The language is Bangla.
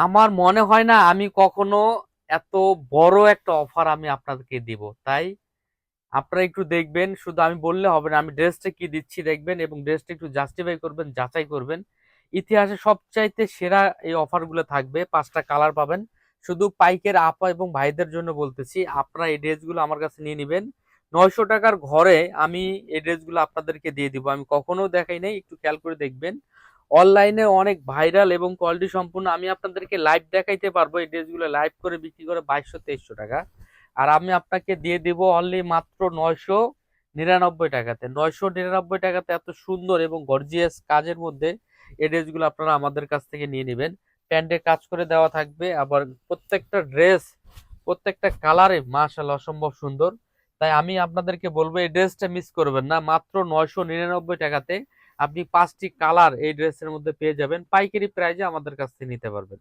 আমার মনে হয় না আমি কখনো এত বড় একটা অফার আমি আপনাদেরকে দিব। তাই আপনারা একটু দেখবেন, শুধু আমি বললে হবে না, আমি ড্রেসটা কি দিচ্ছি দেখবেন এবং ড্রেসটা একটু জাস্টিফাই করবেন, যাচাই করবেন। ইতিহাসে সবচাইতে সেরা এই অফারগুলো থাকবে, 5টা কালার পাবেন। শুধু পাইকের আপা এবং ভাইদের জন্য বলতেছি, আপনারা এই ড্রেসগুলো আমার কাছে নিয়ে নেবেন। 900 টাকার ঘরে আমি এই ড্রেসগুলো আপনাদেরকে দিয়ে দিব। আমি কখনো দেখাই নাই, একটু খেয়াল করে দেখবেন। অনলাইনে অনেক ভাইরাল এবং কোয়ালিটি সম্পূর্ণ, আমি আপনাদেরকে লাইভ দেখাইতে পারবো। এই ড্রেসগুলো লাইভ করে বিক্রি করে 2200-2300 টাকা। আর আমি আপনাকে দিয়ে দিব অনলি মাত্র 999 টাকাতে। 999 টাকাতে এত সুন্দর এবং গর্জিয়াস কাজের মধ্যে এই ড্রেসগুলো আপনারা আমাদের কাছ থেকে নিয়ে নেবেন। প্যান্টে কাজ করে দেওয়া থাকবে, আবার প্রত্যেকটা ড্রেস প্রত্যেকটা কালারে মাশাআল্লাহ অসম্ভব সুন্দর। তাই আমি আপনাদেরকে বলবো এই ড্রেসটা মিস করবেন না। মাত্র 999 টাকাতে আপনি 5টি কালার এই ড্রেসের মধ্যে পেয়ে যাবেন, পাইকারি প্রাইজে আমাদের কাছ থেকে নিতে পারবেন।